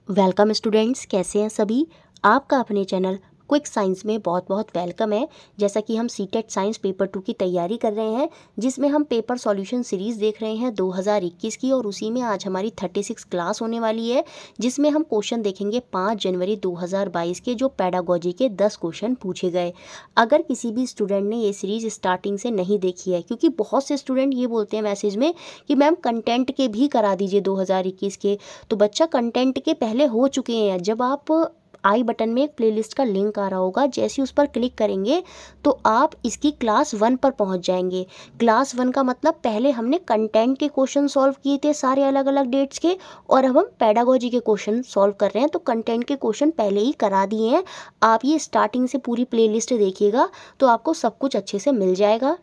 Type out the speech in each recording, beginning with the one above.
Welcome students, कैसे हैं सभी। आपका अपने चैनल क्विक साइंस में बहुत बहुत वेलकम है। जैसा कि हम सीटेट साइंस पेपर 2 की तैयारी कर रहे हैं, जिसमें हम पेपर सॉल्यूशन सीरीज़ देख रहे हैं 2021 की, और उसी में आज हमारी 36 क्लास होने वाली है, जिसमें हम क्वेश्चन देखेंगे 5 जनवरी 2022 के, जो पेडागोजी के 10 क्वेश्चन पूछे गए। अगर किसी भी स्टूडेंट ने ये सीरीज़ स्टार्टिंग से नहीं देखी है, क्योंकि बहुत से स्टूडेंट ये बोलते हैं मैसेज में कि मैम कंटेंट के भी करा दीजिए 2021 के, तो बच्चा कंटेंट के पहले हो चुके हैं। जब आप आई बटन में एक प्लेलिस्ट का लिंक आ रहा होगा, जैसे ही उस पर क्लिक करेंगे तो आप इसकी क्लास 1 पर पहुंच जाएंगे। क्लास 1 का मतलब पहले हमने कंटेंट के क्वेश्चन सॉल्व किए थे सारे अलग अलग डेट्स के, और अब हम पेडागोजी के क्वेश्चन सॉल्व कर रहे हैं, तो कंटेंट के क्वेश्चन पहले ही करा दिए हैं। आप ये स्टार्टिंग से पूरी प्लेलिस्ट देखिएगा तो आपको सब कुछ अच्छे से मिल जाएगा।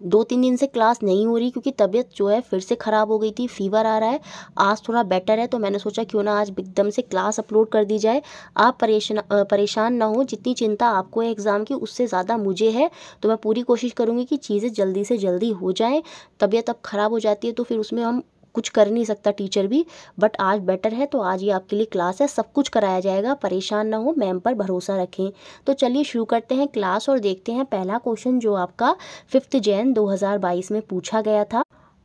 2-3 दिन से क्लास नहीं हो रही क्योंकि तबीयत जो है फिर से ख़राब हो गई थी, फीवर आ रहा है। आज थोड़ा बेटर है, तो मैंने सोचा क्यों ना आज एकदम से क्लास अपलोड कर दी जाए। आप परेशान ना हो, जितनी चिंता आपको है एग्ज़ाम की, उससे ज़्यादा मुझे है। तो मैं पूरी कोशिश करूँगी कि चीज़ें जल्दी से जल्दी हो जाएँ। तबीयत अब ख़राब हो जाती है तो फिर उसमें हम कुछ कर नहीं सकता टीचर भी, बट आज बेटर है, तो आज ये आपके लिए क्लास है, सब कुछ कराया जाएगा। परेशान ना हो, मैम पर भरोसा रखें। तो चलिए शुरू करते हैं क्लास और देखते हैं पहला क्वेश्चन, जो आपका 5 जैन 2022 में पूछा गया था।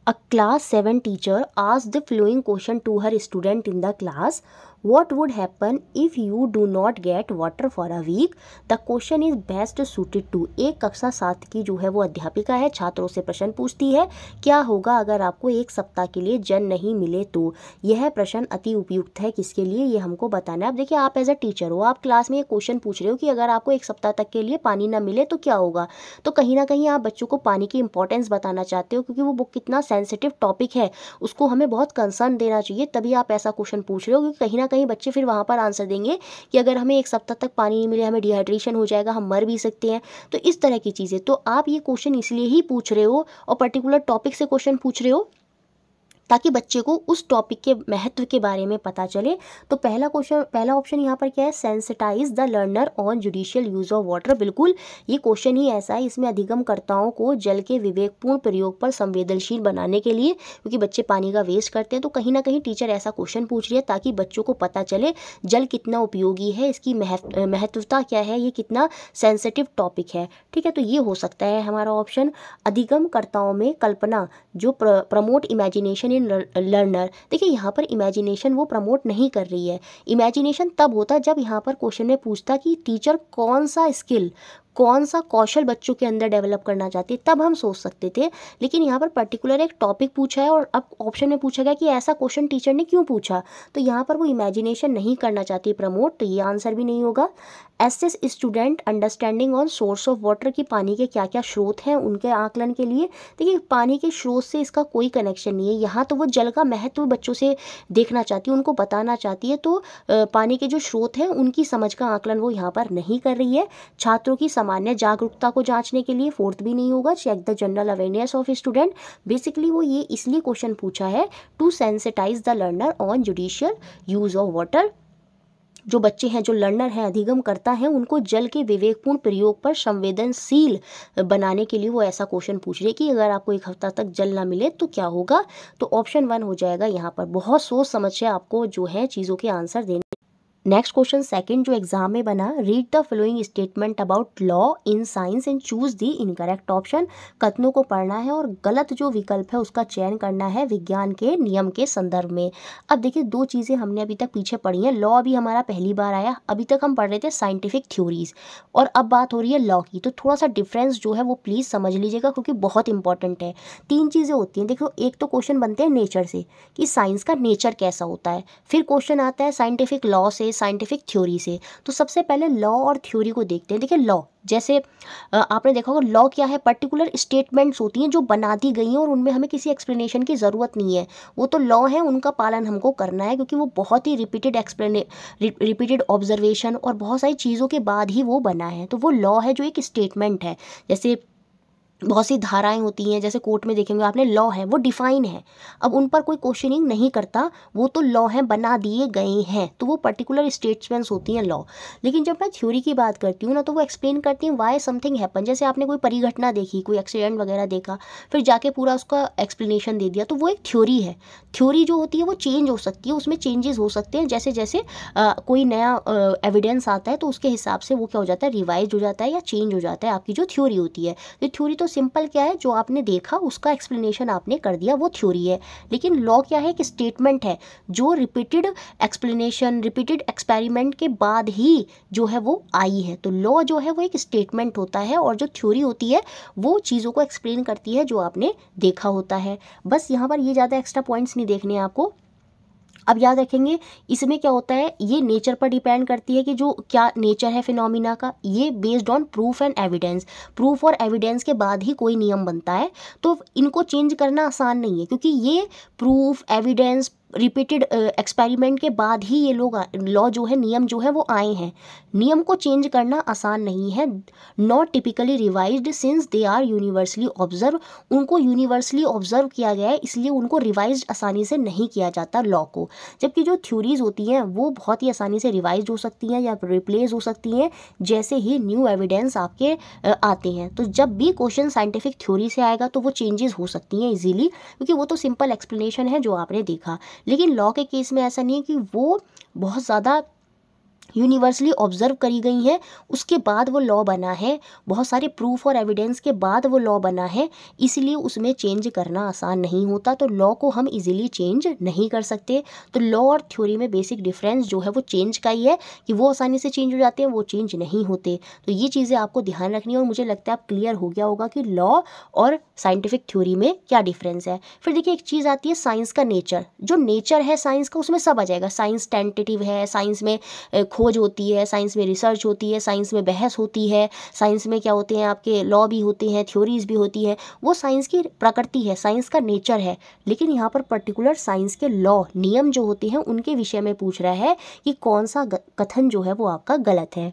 A class 7 teacher asked the following question to her student in the class. What would happen if you do not get water for a week? The question is best suited to। एक कक्षा 7 की जो है वो अध्यापिका है, छात्रों से प्रश्न पूछती है, क्या होगा अगर आपको एक सप्ताह के लिए जल नहीं मिले तो। यह प्रश्न अति उपयुक्त है, किसके लिए, ये हमको बताना है। अब देखिए, आप एज अ टीचर हो, आप क्लास में एक क्वेश्चन पूछ रहे हो कि अगर आपको एक सप्ताह तक के लिए पानी ना मिले तो क्या होगा। तो कहीं ना कहीं आप बच्चों को पानी की इंपॉर्टेंस बताना चाहते हो, क्योंकि वो कितना सेंसिटिव टॉपिक है, उसको हमें बहुत कंसर्न देना चाहिए, तभी आप ऐसा क्वेश्चन पूछ रहे हो। क्योंकि कहीं ना कहीं बच्चे फिर वहाँ पर आंसर देंगे कि अगर हमें एक सप्ताह तक पानी नहीं मिले, हमें डिहाइड्रेशन हो जाएगा, हम मर भी सकते हैं। तो इस तरह की चीज़ें, तो आप ये क्वेश्चन इसलिए ही पूछ रहे हो और पर्टिकुलर टॉपिक से क्वेश्चन पूछ रहे हो ताकि बच्चे को उस टॉपिक के महत्व के बारे में पता चले। तो पहला ऑप्शन यहाँ पर क्या है, sensitise the learner on judicial use of water. बिल्कुल ये क्वेश्चन ही ऐसा है, इसमें अधिगमकर्ताओं को जल के विवेकपूर्ण प्रयोग पर संवेदनशील बनाने के लिए, क्योंकि बच्चे पानी का वेस्ट करते हैं, तो कहीं ना कहीं टीचर ऐसा क्वेश्चन पूछ रही है ताकि बच्चों को पता चले जल कितना उपयोगी है, इसकी महत्वता क्या है, ये कितना सेंसिटिव टॉपिक है। ठीक है, तो ये हो सकता है हमारा ऑप्शन। अधिगमकर्ताओं में कल्पना जो प्रमोट इमेजिनेशन इन लर्नर। देखिए, यहाँ पर इमेजिनेशन वो प्रमोट नहीं कर रही है। इमेजिनेशन तब होता जब यहाँ पर क्वेश्चन में पूछता कि टीचर कौन सा स्किल, कौन सा कौशल बच्चों के अंदर डेवलप करना चाहती है, तब हम सोच सकते थे। लेकिन यहाँ पर पर्टिकुलर एक टॉपिक पूछा है और अब ऑप्शन में पूछा गया कि ऐसा क्वेश्चन टीचर ने क्यों पूछा, तो यहाँ पर वो इमेजिनेशन नहीं करना चाहती प्रमोट, तो ये आंसर भी नहीं होगा। Assess student understanding on source of water, की पानी के क्या क्या स्रोत हैं उनके आकलन के लिए। देखिए, पानी के स्रोत से इसका कोई कनेक्शन नहीं है यहाँ, तो वो जल का महत्व बच्चों से देखना चाहती है, उनको बताना चाहती है। तो पानी के जो स्रोत हैं उनकी समझ का आकलन वो यहाँ पर नहीं कर रही है। छात्रों की सामान्य जागरूकता को जांचने के लिए, फोर्थ भी नहीं होगा, check the general awareness of student. Basically वो ये इसलिए क्वेश्चन पूछा है to sensitise the learner on judicial use of water. जो बच्चे हैं, जो लर्नर हैं, अधिगम करता है, उनको जल के विवेकपूर्ण प्रयोग पर संवेदनशील बनाने के लिए वो ऐसा क्वेश्चन पूछ रहे कि अगर आपको एक हफ्ता तक जल ना मिले तो क्या होगा। तो ऑप्शन 1 हो जाएगा यहाँ पर। बहुत सोच समझ से आपको जो है चीज़ों के आंसर देने। नेक्स्ट क्वेश्चन सेकंड जो एग्जाम में बना, read the following statement about law in science and choose the incorrect option. कथनों को पढ़ना है और गलत जो विकल्प है उसका चयन करना है विज्ञान के नियम के संदर्भ में। अब देखिए, दो चीज़ें हमने अभी तक पीछे पढ़ी हैं। लॉ अभी हमारा पहली बार आया, अभी तक हम पढ़ रहे थे साइंटिफिक थ्योरीज, और अब बात हो रही है लॉ की। तो थोड़ा सा डिफरेंस जो है वो प्लीज़ समझ लीजिएगा, क्योंकि बहुत इंपॉर्टेंट है। 3 चीज़ें होती हैं, देखो, एक तो क्वेश्चन बनते हैं नेचर से कि साइंस का नेचर कैसा होता है, फिर क्वेश्चन आता है साइंटिफिक लॉ से, साइंटिफिक थ्योरी से। तो सबसे पहले लॉ और थ्योरी को देखते हैं। देखिए, लॉ जैसे आपने देखा होगा, लॉ क्या है, पर्टिकुलर स्टेटमेंट्स होती हैं जो बना दी गई हैं और उनमें हमें किसी एक्सप्लेनेशन की ज़रूरत नहीं है। वो तो लॉ है, उनका पालन हमको करना है, क्योंकि वो बहुत ही रिपीटेड ऑब्जर्वेशन और बहुत सारी चीज़ों के बाद ही वो बना है। तो वो लॉ है जो एक स्टेटमेंट है। जैसे बहुत सी धाराएं होती हैं, जैसे कोर्ट में देखेंगे आपने, लॉ है वो डिफाइन है, अब उन पर कोई क्वेश्चनिंग नहीं करता, वो तो लॉ है, बना दिए गए हैं, तो वो पर्टिकुलर स्टेटमेंट्स होती हैं लॉ। लेकिन जब मैं थ्योरी की बात करती हूँ ना, तो वो एक्सप्लेन करती हैं वाई समथिंग हैपन। जैसे आपने कोई परिघटना देखी, कोई एक्सीडेंट वगैरह देखा, फिर जाके पूरा उसका एक्सप्लेनेशन दे दिया, तो वो एक थ्योरी है। थ्योरी जो होती है वो चेंज हो सकती है, उसमें चेंजेस हो सकते हैं, जैसे जैसे कोई नया एविडेंस आता है तो उसके हिसाब से वो क्या हो जाता है, रिवाइज हो जाता है या चेंज हो जाता है आपकी जो थ्योरी होती है। तो थ्योरी तो सिंपल क्या है, जो आपने देखा उसका एक्सप्लेनेशन आपने कर दिया, वो थ्योरी है। लेकिन लॉ क्या है, कि स्टेटमेंट है जो रिपीटेड एक्सप्लेनेशन, रिपीटेड एक्सपेरिमेंट के बाद ही जो है वो आई है। तो लॉ जो है वो एक स्टेटमेंट होता है, और जो थ्योरी होती है वो चीज़ों को एक्सप्लेन करती है जो आपने देखा होता है। बस यहाँ पर ये ज़्यादा एक्स्ट्रा पॉइंट्स नहीं देखने हैं आपको। अब याद रखेंगे इसमें क्या होता है, ये नेचर पर डिपेंड करती है कि जो क्या नेचर है फिनोमिना का, ये based on proof and evidence. Proof और एविडेंस के बाद ही कोई नियम बनता है, तो इनको चेंज करना आसान नहीं है, क्योंकि ये प्रूफ, एविडेंस, रिपीटेड एक्सपेरिमेंट के बाद ही ये लोग लॉ जो है, नियम जो है वो आए हैं। नियम को चेंज करना आसान नहीं है। Not typically revised since they are universally observe, उनको यूनिवर्सली ऑब्जर्व किया गया है, इसलिए उनको रिवाइज आसानी से नहीं किया जाता लॉ को। जबकि जो थ्योरीज होती हैं वो बहुत ही आसानी से रिवाइज हो सकती हैं या रिप्लेस हो सकती हैं, जैसे ही न्यू एविडेंस आपके आते हैं। तो जब भी क्वेश्चन साइंटिफिक थ्योरी से आएगा तो वो चेंजेस हो सकती हैं इजीली, क्योंकि वो तो सिंपल एक्सप्लेनेशन है जो आपने देखा। लेकिन लॉ के केस में ऐसा नहीं है कि वो बहुत ज़्यादा यूनिवर्सली ऑब्जर्व करी गई हैं, उसके बाद वो लॉ बना है, बहुत सारे प्रूफ और एविडेंस के बाद वो लॉ बना है, इसलिए उसमें चेंज करना आसान नहीं होता। तो लॉ को हम इजीली चेंज नहीं कर सकते। तो लॉ और थ्योरी में बेसिक डिफरेंस जो है वो चेंज का ही है, कि वो आसानी से चेंज हो जाते हैं, वो चेंज नहीं होते। तो ये चीज़ें आपको ध्यान रखनी है, और मुझे लगता है आप क्लियर हो गया होगा कि लॉ और साइंटिफिक थ्योरी में क्या डिफरेंस है। फिर देखिए एक चीज़ आती है साइंस का नेचर। जो नेचर है साइंस का, उसमें सब आ जाएगा। साइंस टेंटेटिव है, साइंस में खोज होती है, साइंस में रिसर्च होती है, साइंस में बहस होती है, साइंस में क्या होते हैं आपके लॉ भी होते हैं, थ्योरीज भी होती हैं। वो साइंस की प्रकृति है, साइंस का नेचर है। लेकिन यहाँ पर पर्टिकुलर साइंस के लॉ, नियम जो होते हैं उनके विषय में पूछ रहा है कि कौन सा कथन जो है वो आपका गलत है।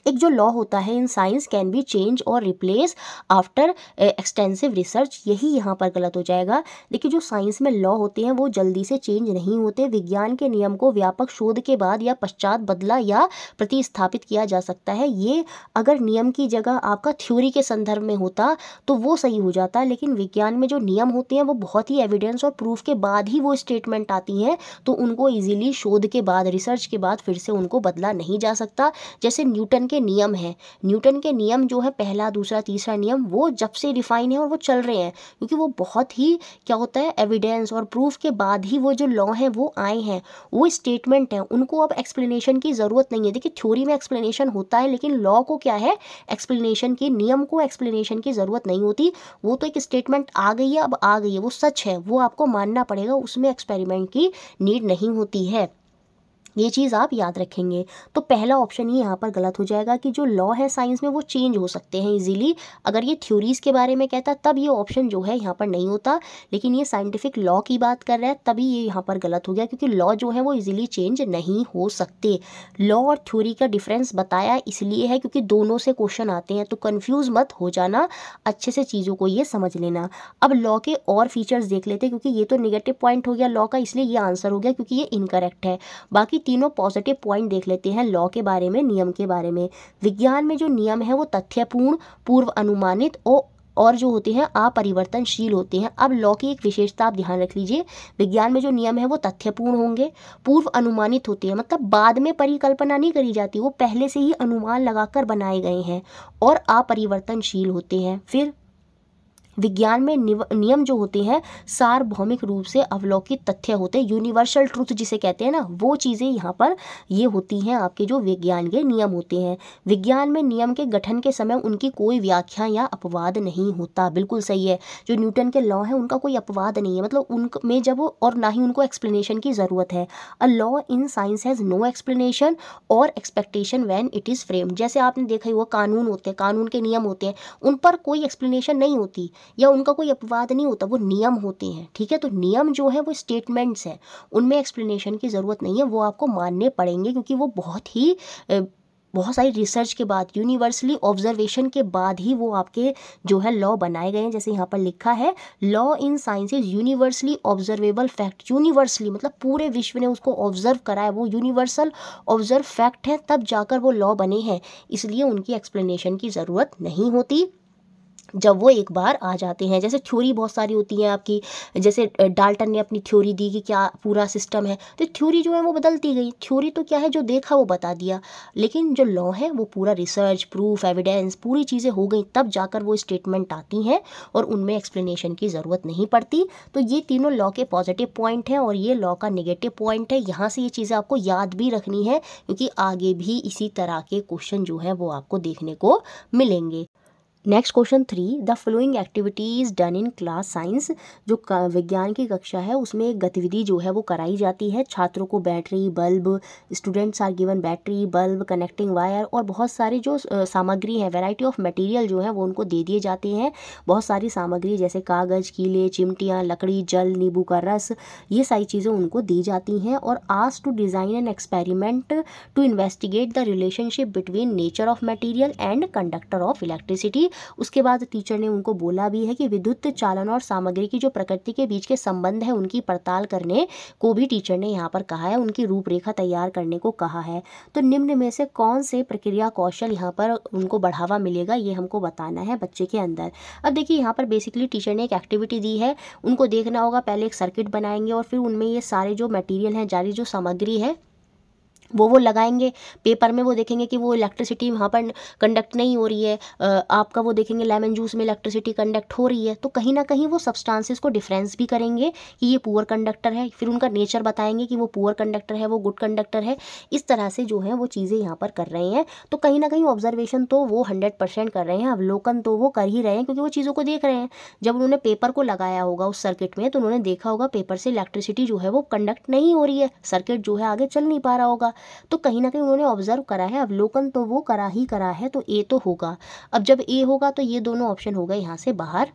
एक जो लॉ होता है इन साइंस कैन बी चेंज और रिप्लेस आफ्टर एक्सटेंसिव रिसर्च, यही यहाँ पर गलत हो जाएगा। देखिए जो साइंस में लॉ होते हैं वो जल्दी से चेंज नहीं होते। विज्ञान के नियम को व्यापक शोध के बाद या पश्चात बदला या प्रतिस्थापित किया जा सकता है। ये अगर नियम की जगह आपका थ्योरी के संदर्भ में होता तो वो सही हो जाता, लेकिन विज्ञान में जो नियम होते हैं वो बहुत ही एविडेंस और प्रूफ के बाद ही वो स्टेटमेंट आती हैं, तो उनको ईजिली शोध के बाद, रिसर्च के बाद फिर से उनको बदला नहीं जा सकता। जैसे न्यूटन के नियम है, न्यूटन के नियम जो है पहला, दूसरा, तीसरा नियम, वो जब से डिफाइन है और वो चल रहे हैं, क्योंकि वो बहुत ही क्या होता है, एविडेंस और प्रूफ के बाद ही वो जो लॉ हैं वो आए हैं, वो स्टेटमेंट हैं, उनको अब एक्सप्लेनेशन की ज़रूरत नहीं है। देखिए थ्योरी में एक्सप्लेनेशन होता है, लेकिन लॉ को क्या है, एक्सप्लेनेशन की, नियम को एक्सप्लेनेशन की ज़रूरत नहीं होती। वो तो एक स्टेटमेंट आ गई है, अब आ गई है, वो सच है, वो आपको मानना पड़ेगा, उसमें एक्सपेरिमेंट की नीड नहीं होती है। ये चीज़ आप याद रखेंगे। तो पहला ऑप्शन ही यहाँ पर गलत हो जाएगा कि जो लॉ है साइंस में वो चेंज हो सकते हैं इजीली। अगर ये थ्योरीज़ के बारे में कहता तब ये ऑप्शन जो है यहाँ पर नहीं होता, लेकिन ये साइंटिफिक लॉ की बात कर रहा है तभी ये यहाँ पर गलत हो गया, क्योंकि लॉ जो है वो इजीली चेंज नहीं हो सकते। लॉ और थ्योरी का डिफरेंस बताया इसलिए है क्योंकि दोनों से क्वेश्चन आते हैं, तो कन्फ्यूज़ मत हो जाना, अच्छे से चीज़ों को ये समझ लेना। अब लॉ के और फीचर्स देख लेते हैं, क्योंकि ये तो नेगेटिव पॉइंट हो गया लॉ का, इसलिए ये आंसर हो गया, क्योंकि ये इनकरेक्ट है। बाकी तीनों पॉजिटिव पॉइंट देख लेते हैं लॉ के बारे में, नियम के बारे में। विज्ञान में जो नियम है वो तथ्यपूर्ण, पूर्व अनुमानित और जो होते हैं अपरिवर्तनशील होते हैं। अब लॉ की एक विशेषता आप ध्यान रख लीजिए, विज्ञान में जो नियम है वो तथ्यपूर्ण होंगे, पूर्व अनुमानित होते हैं, मतलब बाद में परिकल्पना नहीं करी जाती, वो पहले से ही अनुमान लगाकर बनाए गए हैं, और अपरिवर्तनशील होते हैं। फिर विज्ञान में नियम जो होते हैं सार्वभौमिक रूप से अवलोकित तथ्य होते हैं, यूनिवर्सल ट्रुथ जिसे कहते हैं ना, वो चीज़ें यहाँ पर ये होती हैं आपके जो विज्ञान के नियम होते हैं। विज्ञान में नियम के गठन के समय उनकी कोई व्याख्या या अपवाद नहीं होता, बिल्कुल सही है। जो न्यूटन के लॉ है उनका कोई अपवाद नहीं है, मतलब उनमें जब, और ना ही उनको एक्सप्लेनेशन की ज़रूरत है। A law in science has no explanation और expectation when it is framed. जैसे आपने देखा ही, वो कानून होते हैं, कानून के नियम होते हैं, उन पर कोई एक्सप्लेनेशन नहीं होती या उनका कोई अपवाद नहीं होता, वो नियम होते हैं, ठीक है। तो नियम जो है वो स्टेटमेंट्स हैं, उनमें एक्सप्लेनेशन की ज़रूरत नहीं है, वो आपको मानने पड़ेंगे, क्योंकि वो बहुत ही बहुत सारी रिसर्च के बाद, यूनिवर्सली ऑब्जर्वेशन के बाद ही वो आपके जो है लॉ बनाए गए हैं। जैसे यहाँ पर लिखा है, law in science is universally observable fact. Universally मतलब पूरे विश्व ने उसको ऑब्जर्व करा है, वो यूनिवर्सल ऑब्जर्व फैक्ट है, तब जाकर वो लॉ बने हैं, इसलिए उनकी एक्सप्लेनेशन की ज़रूरत नहीं होती जब वो एक बार आ जाते हैं। जैसे थ्योरी बहुत सारी होती हैं आपकी, जैसे डाल्टन ने अपनी थ्योरी दी कि क्या पूरा सिस्टम है, तो थ्योरी जो है वो बदलती गई। थ्योरी तो क्या है, जो देखा वो बता दिया, लेकिन जो लॉ है वो पूरा रिसर्च, प्रूफ, एविडेंस, पूरी चीज़ें हो गई, तब जाकर वो स्टेटमेंट आती हैं और उनमें एक्सप्लेनेशन की ज़रूरत नहीं पड़ती। तो ये तीनों लॉ के पॉजिटिव पॉइंट हैं और ये लॉ का नेगेटिव पॉइंट है। यहाँ से ये चीज़ें आपको याद भी रखनी है, क्योंकि आगे भी इसी तरह के क्वेश्चन जो है वो आपको देखने को मिलेंगे। Next question 3, the following activities done in class science. जो विज्ञान की कक्षा है उसमें एक गतिविधि जो है वो कराई जाती है। छात्रों को battery, bulb, students are given battery, bulb, connecting wire और बहुत सारी जो सामग्री है, वैरायटी ऑफ मटेरियल जो है वो उनको दे दिए जाते हैं। बहुत सारी सामग्री जैसे कागज़, कीले, चिमटियाँ, लकड़ी, जल, नींबू का रस, ये सारी चीज़ें उनको दी जाती हैं और asked to design an experiment to investigate the relationship between nature of material and conductor of electricity. उसके बाद टीचर ने उनको बोला भी है कि विद्युत चालन और सामग्री की जो प्रकृति के बीच के संबंध है उनकी पड़ताल करने को भी टीचर ने यहाँ पर कहा है, उनकी रूपरेखा तैयार करने को कहा है। तो निम्न में से कौन से प्रक्रिया कौशल यहाँ पर उनको बढ़ावा मिलेगा, ये हमको बताना है बच्चे के अंदर। अब देखिए यहाँ पर बेसिकली टीचर ने एक एक्टिविटी दी है, उनको देखना होगा, पहले एक सर्किट बनाएंगे और फिर उनमें ये सारे जो मटेरियल हैं, जारी जो सामग्री है वो लगाएंगे पेपर में। वो देखेंगे कि वो इलेक्ट्रिसिटी वहाँ पर कंडक्ट नहीं हो रही है। आपका वो देखेंगे लेमन जूस में इलेक्ट्रिसिटी कंडक्ट हो रही है, तो कहीं ना कहीं वो सब्सटेंसेस को डिफरेंस भी करेंगे कि ये पुअर कंडक्टर है, फिर उनका नेचर बताएंगे कि वो पुअर कंडक्टर है, वो गुड कंडक्टर है। इस तरह से जो है वो चीज़ें यहाँ पर कर रहे हैं। तो कहीं ना कहीं ऑब्जर्वेशन तो वो 100% कर रहे हैं, अवलोकन तो वो कर ही रहे हैं, क्योंकि वो चीज़ों को देख रहे हैं। जब उन्होंने पेपर को लगाया होगा उस सर्किट में, तो उन्होंने देखा होगा पेपर से इलेक्ट्रिसिटी जो है वो कंडक्ट नहीं हो रही है, सर्किट जो है आगे चल नहीं पा रहा होगा। तो कहीं ना कहीं उन्होंने ऑब्जर्व करा है, अवलोकन तो वो करा ही करा है, तो ए तो होगा। अब जब ए होगा तो ये दोनों ऑप्शन हो गए यहाँ से बाहर।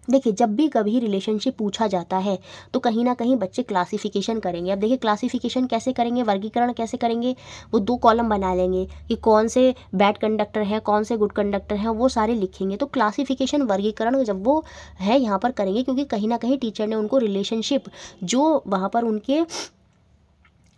देखिए जब भी कभी रिलेशनशिप पूछा जाता है तो कहीं ना कहीं बच्चे क्लासिफिकेशन करेंगे। अब देखिए क्लासिफिकेशन कैसे करेंगे, वर्गीकरण कैसे करेंगे, वो 2 कॉलम बना लेंगे कि कौन से बैड कंडक्टर है, कौन से गुड कंडक्टर हैं, वो सारे लिखेंगे। तो क्लासिफिकेशन, वर्गीकरण जब वो है यहाँ पर करेंगे, क्योंकि कहीं ना कहीं टीचर ने उनको रिलेशनशिप जो वहाँ पर उनके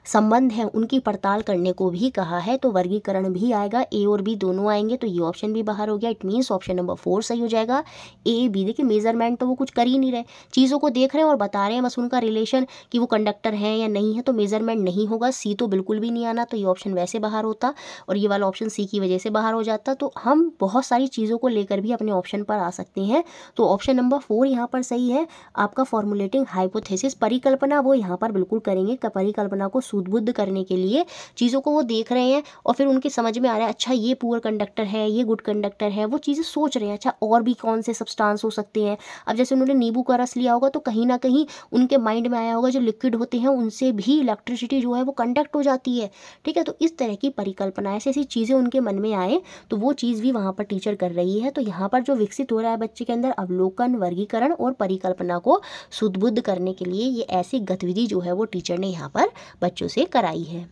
संबंध है उनकी पड़ताल करने को भी कहा है। तो वर्गीकरण भी आएगा, ए और बी दोनों आएंगे, तो ये ऑप्शन भी बाहर हो गया। इट मीन्स ऑप्शन नंबर 4 सही हो जाएगा, ए बी। देखिए मेजरमेंट तो वो कुछ कर ही नहीं रहे, चीज़ों को देख रहे हैं और बता रहे हैं बस उनका रिलेशन कि वो कंडक्टर है या नहीं है, तो मेजरमेंट नहीं होगा। सी तो बिल्कुल भी नहीं आना, तो ये ऑप्शन वैसे बाहर होता और ये वाला ऑप्शन सी की वजह से बाहर हो जाता। तो हम बहुत सारी चीज़ों को लेकर भी अपने ऑप्शन पर आ सकते हैं। तो ऑप्शन नंबर 4 यहाँ पर सही है आपका। फॉर्मुलेटिंग हाइपोथेसिस, परिकल्पना वो यहाँ पर बिल्कुल करेंगे। परिकल्पना को बुद्ध करने के लिए चीज़ों को वो देख रहे हैं और फिर उनके समझ में आ रहा है अच्छा ये पुअर कंडक्टर है, ये गुड कंडक्टर है, वो चीज़ें सोच रहे हैं अच्छा और भी कौन से सब्सटेंस हो सकते हैं। अब जैसे उन्होंने नींबू का रस लिया होगा तो कहीं ना कहीं उनके माइंड में आया होगा जो लिक्विड होते हैं उनसे भी इलेक्ट्रिसिटी जो है वो कंडक्ट हो जाती है। ठीक है, तो इस तरह की परिकल्पना, ऐसी ऐसी चीज़ें उनके मन में आए तो वो चीज़ भी वहाँ पर टीचर कर रही है। तो यहाँ पर जो विकसित हो रहा है बच्चे के अंदर अवलोकन, वर्गीकरण और परिकल्पना को सुदबुद्ध करने के लिए ये ऐसी गतिविधि जो है वो टीचर ने यहाँ पर बच्चों से कराई है।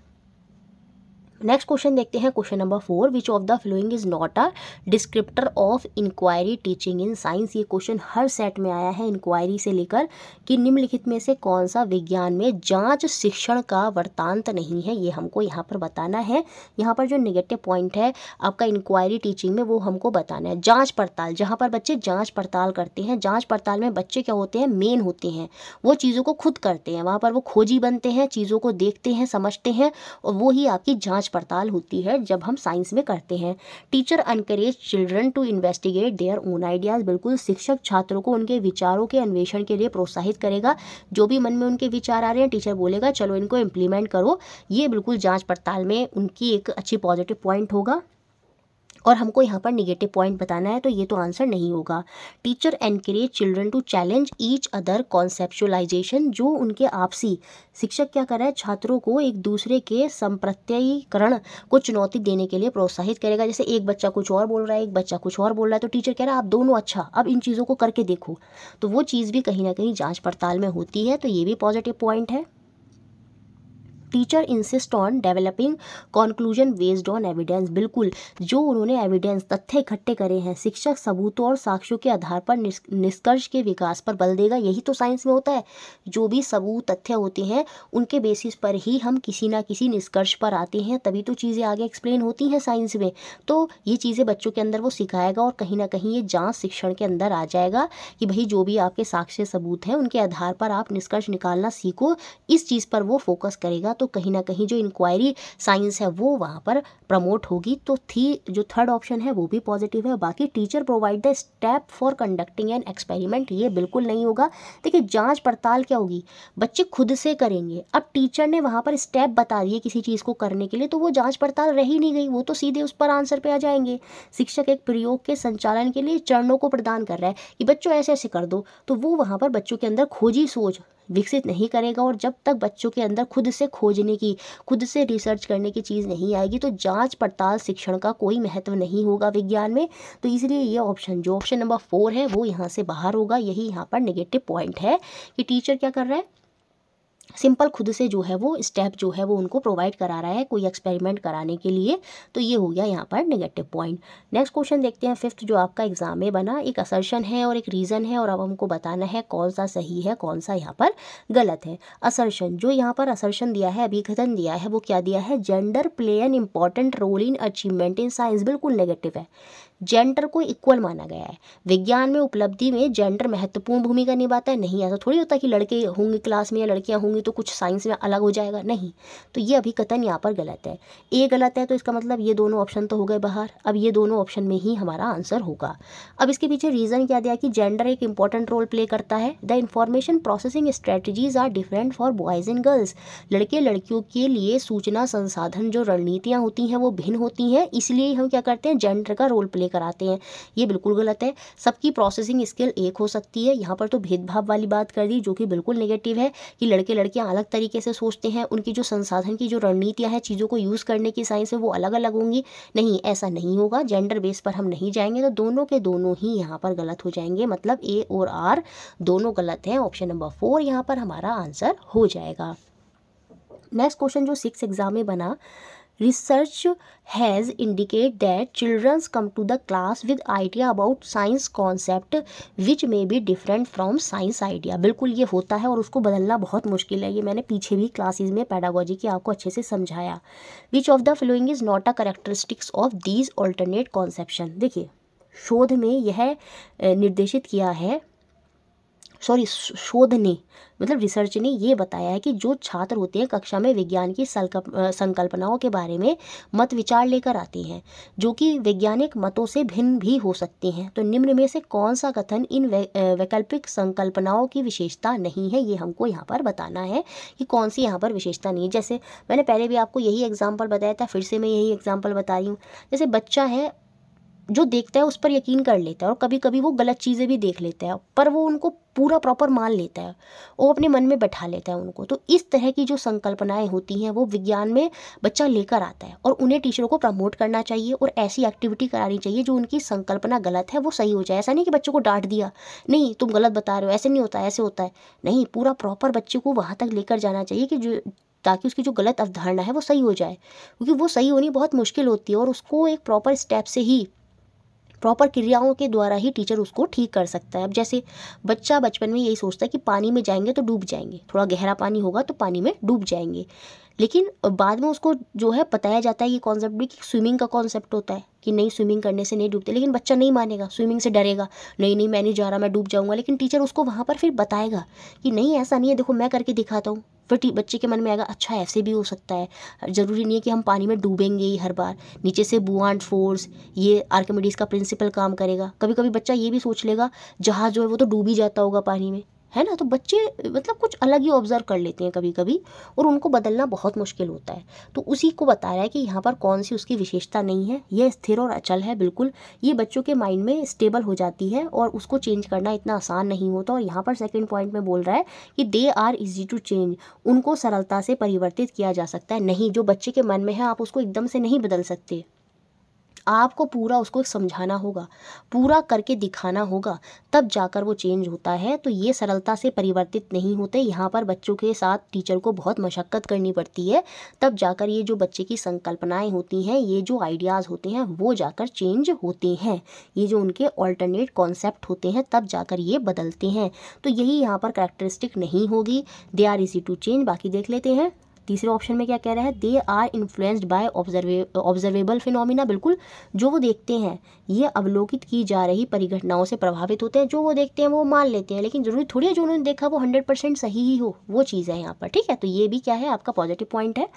नेक्स्ट क्वेश्चन देखते हैं, question number 4, which of the following is not a descriptor of inquiry teaching in science. ये क्वेश्चन हर सेट में आया है इंक्वायरी से लेकर कि निम्नलिखित में से कौन सा विज्ञान में जांच शिक्षण का वृत्तांत नहीं है, ये हमको यहाँ पर बताना है। यहाँ पर जो नेगेटिव पॉइंट है आपका इंक्वायरी टीचिंग में वो हमको बताना है। जांच पड़ताल, जहाँ पर बच्चे जांच पड़ताल करते हैं, जांच पड़ताल में बच्चे क्या होते हैं, मेन होते हैं, वो चीज़ों को खुद करते हैं, वहाँ पर वो खोजी बनते हैं, चीज़ों को देखते हैं, समझते हैं और वो ही आपकी जांच पड़ताल होती है जब हम साइंस में करते हैं। Teacher encourage children to investigate their own ideas. बिल्कुल शिक्षक छात्रों को उनके विचारों के अन्वेषण के लिए प्रोत्साहित करेगा। जो भी मन में उनके विचार आ रहे हैं टीचर बोलेगा चलो इनको इम्प्लीमेंट करो। ये बिल्कुल जांच पड़ताल में उनकी एक अच्छी पॉजिटिव पॉइंट होगा। और हमको यहाँ पर निगेटिव पॉइंट बताना है तो ये तो आंसर नहीं होगा। Teacher encourage children to challenge each other conceptualisation. जो उनके आपसी, शिक्षक क्या कर रहा है, छात्रों को एक दूसरे के संप्रत्ययीकरण को चुनौती देने के लिए प्रोत्साहित करेगा। जैसे एक बच्चा कुछ और बोल रहा है, एक बच्चा कुछ और बोल रहा है, तो टीचर कह रहा है आप दोनों अच्छा अब इन चीज़ों को करके देखो। तो वो चीज़ भी कहीं ना कहीं जाँच पड़ताल में होती है, तो ये भी पॉजिटिव पॉइंट है। Teacher insist on developing conclusion based on evidence. बिल्कुल, जो उन्होंने एविडेंस तथ्य इकट्ठे करे हैं, शिक्षक सबूतों और साक्ष्यों के आधार पर निष्कर्ष के विकास पर बल देगा। यही तो साइंस में होता है, जो भी सबूत तथ्य होते हैं उनके बेसिस पर ही हम किसी ना किसी निष्कर्ष पर आते हैं, तभी तो चीज़ें आगे एक्सप्लेन होती हैं साइंस में। तो ये चीज़ें बच्चों के अंदर वो सिखाएगा और कहीं ना कहीं ये जांच शिक्षण के अंदर आ जाएगा कि भाई जो भी आपके साक्ष्य सबूत हैं उनके आधार पर आप निष्कर्ष निकालना सीखो। इस चीज़ पर वो फोकस करेगा, तो कहीं ना कहीं जो इंक्वायरी साइंस है वो वहाँ पर प्रमोट होगी। तो जो थर्ड ऑप्शन है वो भी पॉजिटिव है। बाकी teacher provide the step for conducting an experiment, ये बिल्कुल नहीं होगा। देखिए जांच पड़ताल क्या होगी, बच्चे खुद से करेंगे। अब टीचर ने वहाँ पर स्टेप बता दिए किसी चीज़ को करने के लिए, तो वो जांच पड़ताल रह ही नहीं गई, वो तो सीधे उस पर आंसर पे आ जाएंगे। शिक्षक एक प्रयोग के संचालन के लिए चरणों को प्रदान कर रहा है कि बच्चों ऐसे ऐसे कर दो, तो वो वहाँ पर बच्चों के अंदर खोजी सोच विकसित नहीं करेगा। और जब तक बच्चों के अंदर खुद से खोजने की, खुद से रिसर्च करने की चीज़ नहीं आएगी, तो जांच पड़ताल शिक्षण का कोई महत्व नहीं होगा विज्ञान में। तो इसलिए ये ऑप्शन, जो ऑप्शन नंबर 4 है, वो यहाँ से बाहर होगा। यही यहाँ पर नेगेटिव पॉइंट है कि टीचर क्या कर रहा है, सिंपल खुद से जो है वो स्टेप जो है वो उनको प्रोवाइड करा रहा है कोई एक्सपेरिमेंट कराने के लिए। तो ये हो गया यहाँ पर नेगेटिव पॉइंट। नेक्स्ट क्वेश्चन देखते हैं, फिफ्थ जो आपका एग्जाम में बना। एक असर्शन है और एक रीज़न है, और अब हमको बताना है कौन सा सही है कौन सा यहाँ पर गलत है। असर्शन, जो यहाँ पर असर्शन दिया है, अभिकथन दिया है, वो क्या दिया है, gender play an important role in achievement in science. बिल्कुल नेगेटिव है। जेंडर को इक्वल माना गया है, विज्ञान में उपलब्धि में जेंडर महत्वपूर्ण भूमिका निभाता है। नहीं, ऐसा थोड़ी होता कि लड़के होंगे क्लास में या लड़कियां होंगी तो कुछ साइंस में अलग हो जाएगा, नहीं। तो ये अभिकथन यहाँ पर गलत है। ए गलत है, तो इसका मतलब ये दोनों ऑप्शन तो हो गए बाहर। अब ये दोनों ऑप्शन में ही हमारा आंसर होगा। अब इसके पीछे रीज़न क्या दिया कि जेंडर एक इंपॉर्टेंट रोल प्ले करता है। The information processing strategies are different for boys and girls. लड़के लड़कियों के लिए सूचना संसाधन जो रणनीतियाँ होती हैं वो भिन्न होती हैं, इसलिए हम क्या करते हैं, जेंडर का रोल प्ले कराते हैं। ये बिल्कुल गलत है। सबकी प्रोसेसिंग स्किल एक हो सकती है, यहाँ पर तो भेदभाव वाली बात कर दी, जो कि बिल्कुल नेगेटिव है कि लड़के लड़कियाँ अलग तरीके से सोचते हैं, उनकी जो संसाधन की जो रणनीतियाँ हैं, चीज़ों को यूज़ करने की साइंस है वो अलग अलग होंगी। नहीं, ऐसा नहीं होगा, जेंडर बेस पर हम नहीं जाएंगे। तो दोनों के दोनों ही यहाँ पर गलत हो जाएंगे, मतलब ए और आर दोनों गलत हैं। ऑप्शन नंबर 4 यहाँ पर हमारा आंसर हो जाएगा। नेक्स्ट क्वेश्चन जो 6 एग्जाम में बना, research has indicate that children come to the class with idea about science concept which may be different from science idea। बिल्कुल ये होता है और उसको बदलना बहुत मुश्किल है। ये मैंने पीछे भी क्लासेस में पेडागोजी की आपको अच्छे से समझाया। which of the following is not a characteristics of these alternate conception। देखिए शोध में यह निर्देशित किया है, शोध ने मतलब रिसर्च ने ये बताया है कि जो छात्र होते हैं कक्षा में विज्ञान की संकल्पनाओं के बारे में मत विचार लेकर आते हैं, जो कि वैज्ञानिक मतों से भिन्न भी हो सकते हैं। तो निम्न में से कौन सा कथन इन वैकल्पिक संकल्पनाओं की विशेषता नहीं है, ये हमको यहाँ पर बताना है कि कौन सी यहाँ पर विशेषता नहीं है। जैसे मैंने पहले भी आपको यही एग्जाम्पल बताया था, फिर से मैं यही एग्जाम्पल बता रही हूँ। जैसे बच्चा है जो देखता है उस पर यकीन कर लेता है, और कभी कभी वो गलत चीज़ें भी देख लेता है, पर वो उनको पूरा प्रॉपर मान लेता है, वो अपने मन में बैठा लेता है उनको। तो इस तरह की जो संकल्पनाएं होती हैं वो विज्ञान में बच्चा लेकर आता है, और उन्हें टीचरों को प्रमोट करना चाहिए और ऐसी एक्टिविटी करानी चाहिए जो उनकी संकल्पना गलत है वो सही हो जाए। ऐसा नहीं कि बच्चों को डांट दिया, नहीं तुम गलत बता रहे हो, ऐसे नहीं होता है, ऐसे होता है, नहीं, पूरा प्रॉपर बच्चे को वहाँ तक लेकर जाना चाहिए कि जो ताकि उसकी जो गलत अवधारणा है वो सही हो जाए, क्योंकि वो सही होनी बहुत मुश्किल होती है और उसको एक प्रॉपर स्टेप से ही, प्रॉपर क्रियाओं के द्वारा ही टीचर उसको ठीक कर सकता है। अब जैसे बच्चा बचपन में यही सोचता है कि पानी में जाएंगे तो डूब जाएंगे, थोड़ा गहरा पानी होगा तो पानी में डूब जाएंगे, लेकिन बाद में उसको जो है बताया जाता है ये कॉन्सेप्ट भी कि स्विमिंग का कॉन्सेप्ट होता है कि नहीं स्विमिंग करने से नहीं डूबते, लेकिन बच्चा नहीं मानेगा, स्विमिंग से डरेगा, नहीं नहीं मैं नहीं जा रहा, मैं डूब जाऊंगा। लेकिन टीचर उसको वहाँ पर फिर बताएगा कि नहीं ऐसा नहीं है, देखो मैं करके दिखाता हूँ। फिर बच्चे के मन में आएगा अच्छा ऐसे भी हो सकता है, ज़रूरी नहीं है कि हम पानी में डूबेंगे ही हर बार, नीचे से बुआंट फोर्स, ये आर्किमिडीज का प्रिंसिपल काम करेगा। कभी कभी बच्चा ये भी सोच लेगा जहाज जो है वो तो डूब ही जाता होगा पानी में, है ना। तो बच्चे मतलब कुछ अलग ही ऑब्जर्व कर लेते हैं कभी कभी, और उनको बदलना बहुत मुश्किल होता है। तो उसी को बता रहा है कि यहाँ पर कौन सी उसकी विशेषता नहीं है, यह स्थिर और अचल है। बिल्कुल ये बच्चों के माइंड में स्टेबल हो जाती है और उसको चेंज करना इतना आसान नहीं होता। और यहाँ पर सेकंड पॉइंट में बोल रहा है कि they are easy to change, उनको सरलता से परिवर्तित किया जा सकता है। नहीं, जो बच्चे के मन में है आप उसको एकदम से नहीं बदल सकते, आपको पूरा उसको समझाना होगा, पूरा करके दिखाना होगा, तब जाकर वो चेंज होता है। तो ये सरलता से परिवर्तित नहीं होते, यहाँ पर बच्चों के साथ टीचर को बहुत मशक्क़त करनी पड़ती है, तब जाकर ये जो बच्चे की संकल्पनाएं होती हैं, ये जो आइडियाज़ होते हैं वो जाकर चेंज होते हैं, ये जो उनके ऑल्टरनेट कॉन्सेप्ट होते हैं तब जाकर ये बदलते हैं। तो यही यहाँ पर कैरेक्टरिस्टिक नहीं होगी, they are easy to change. बाकी देख लेते हैं तीसरे ऑप्शन में क्या कह रहा है, they are influenced by observable phenomena. बिल्कुल, जो वो देखते हैं, ये अवलोकित की जा रही परिघटनाओं से प्रभावित होते हैं। जो वो देखते हैं वो मान लेते हैं, लेकिन जरूरी थोड़ी है जो उन्होंने देखा वो 100% सही ही हो, वो चीज़ है यहाँ पर। ठीक है, तो ये भी क्या है, आपका पॉजिटिव पॉइंट है।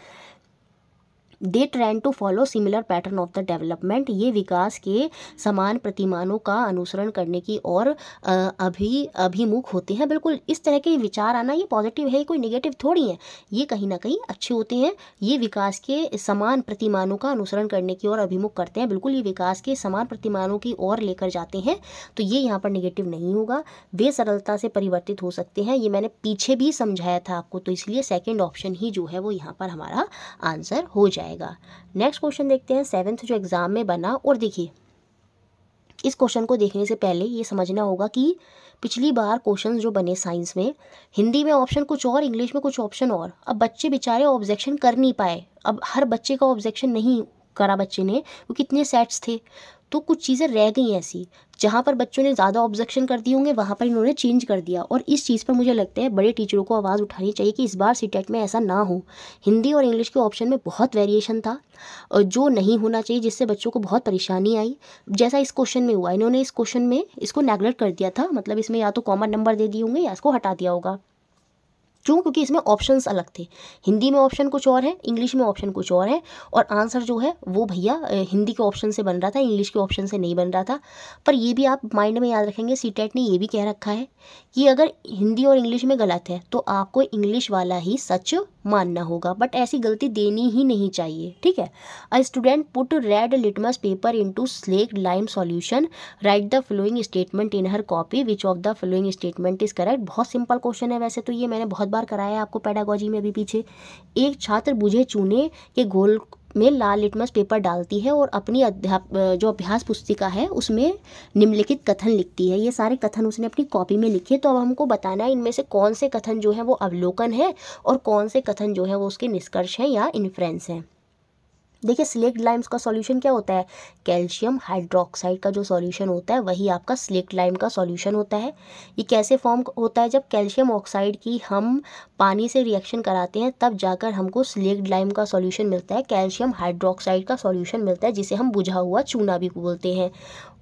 They tend to follow similar pattern of the development, ये विकास के समान प्रतिमानों का अनुसरण करने की और अभिमुख होते हैं। बिल्कुल, इस तरह के विचार आना ये पॉजिटिव है, कोई नेगेटिव थोड़ी है, ये कहीं ना कहीं अच्छे होते हैं। ये विकास के समान प्रतिमानों का अनुसरण करने की ओर अभिमुख करते हैं, बिल्कुल ये विकास के समान प्रतिमानों की ओर लेकर जाते हैं, तो ये यहाँ पर नेगेटिव नहीं होगा। वे सरलता से परिवर्तित हो सकते हैं, ये मैंने पीछे भी समझाया था आपको, तो इसलिए सेकेंड ऑप्शन ही जो है वो यहाँ पर हमारा आंसर हो जाएगा। नेक्स्ट क्वेश्चन देखते हैं, 7th जो एग्जाम में बना। और देखिए, इस क्वेश्चन को देखने से पहले ये समझना होगा कि पिछली बार क्वेश्चंस जो बने साइंस में, हिंदी में ऑप्शन कुछ और, इंग्लिश में कुछ ऑप्शन और। अब बच्चे बेचारे ऑब्जेक्शन कर नहीं पाए, अब हर बच्चे का ऑब्जेक्शन नहीं करा बच्चे ने, क्योंकि कितने सेट्स थे, तो कुछ चीज़ें रह गई ऐसी जहाँ पर बच्चों ने ज़्यादा ऑब्जेक्शन कर दिए होंगे, वहाँ पर इन्होंने चेंज कर दिया। और इस चीज़ पर मुझे लगता है बड़े टीचरों को आवाज़ उठानी चाहिए कि इस बार सीटेट में ऐसा ना हो। हिंदी और इंग्लिश के ऑप्शन में बहुत वेरिएशन था जो नहीं होना चाहिए, जिससे बच्चों को बहुत परेशानी आई, जैसा इस क्वेश्चन में हुआ। इन्होंने इस क्वेश्चन में इसको नेगलेक्ट कर दिया था, मतलब इसमें या तो कॉमन नंबर दे दिए होंगे या इसको हटा दिया होगा। क्यों? क्योंकि इसमें ऑप्शंस अलग थे, हिंदी में ऑप्शन कुछ और है, इंग्लिश में ऑप्शन कुछ और है, और आंसर जो है वो भैया हिंदी के ऑप्शन से बन रहा था, इंग्लिश के ऑप्शन से नहीं बन रहा था। पर ये भी आप माइंड में याद रखेंगे, सीटेट ने ये भी कह रखा है कि अगर हिंदी और इंग्लिश में गलत है तो आपको इंग्लिश वाला ही सच मानना होगा, बट ऐसी गलती देनी ही नहीं चाहिए। ठीक है, a student put red litmus paper into slaked lime solution, right the following statement in her copy, which of the following statement is correct. बहुत सिंपल क्वेश्चन है, वैसे तो ये मैंने बहुत बार कराया है आपको पेडागोजी में भी पीछे। एक छात्र बुझे चूने के घोल में लाल लिटमस पेपर डालती है और अपनी जो अभ्यास पुस्तिका है उसमें निम्नलिखित कथन लिखती है। ये सारे कथन उसने अपनी कॉपी में लिखे, तो अब हमको बताना है इनमें से कौन से कथन जो है वो अवलोकन है और कौन से कथन जो है वो उसके निष्कर्ष हैं या इन्फ्रेंस हैं। देखिए, स्लेक्ड लाइम्स का सॉल्यूशन क्या होता है, कैल्शियम हाइड्रोक्साइड का जो सॉल्यूशन होता है वही आपका स्लेक्ड लाइम का सॉल्यूशन होता है। ये कैसे फॉर्म होता है, जब कैल्शियम ऑक्साइड की हम पानी से रिएक्शन कराते हैं तब जाकर हमको स्लेक्ड लाइम का सॉल्यूशन मिलता है, कैल्शियम हाइड्रोक्साइड का सॉल्यूशन मिलता है, जिसे हम बुझा हुआ चूना भी बोलते हैं।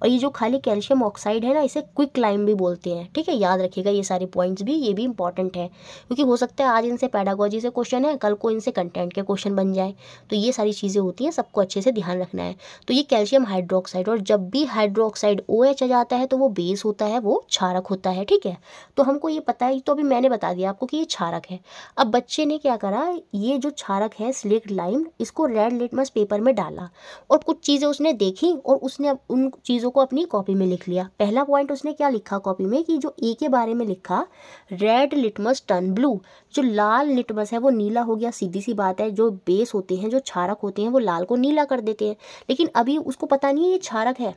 और ये जो खाली कैल्शियम ऑक्साइड है ना, इसे क्विक लाइम भी बोलते हैं। ठीक है, याद रखिएगा ये सारे पॉइंट्स भी, ये भी इंपॉर्टेंट है, क्योंकि हो सकता है आज इनसे पेडागोजी से क्वेश्चन है, कल को इनसे कंटेंट के क्वेश्चन बन जाए, तो ये सारी चीज़ें होती हैं, सबको अच्छे से ध्यान रखना है। तो ये कैल्शियम हाइड्रोक्साइड, और जब भी हाइड्रोक्साइड OH आ जाता है तो वो बेस होता है, वो क्षारक होता है। ठीक है, तो हमको ये पता है, तो अभी मैंने बता दिया आपको कि ये क्षारक है। अब बच्चे ने क्या करा, ये जो क्षारक है स्लेक्ड लाइम, इसको रेड लिटमस पेपर में डाला और कुछ चीज़ें उसने देखी और उसने उन चीज़ों को अपनी कॉपी में लिख लिया। पहला पॉइंट उसने क्या लिखा कॉपी में, कि जो ए के बारे में लिखा, रेड लिटमस टर्न ब्लू, जो लाल लिटमस है वो नीला हो गया। सीधी सी बात है, जो बेस होते हैं, जो क्षारक होते हैं, वो लाल को नीला कर देते हैं, लेकिन अभी उसको पता नहीं है ये क्षारक है,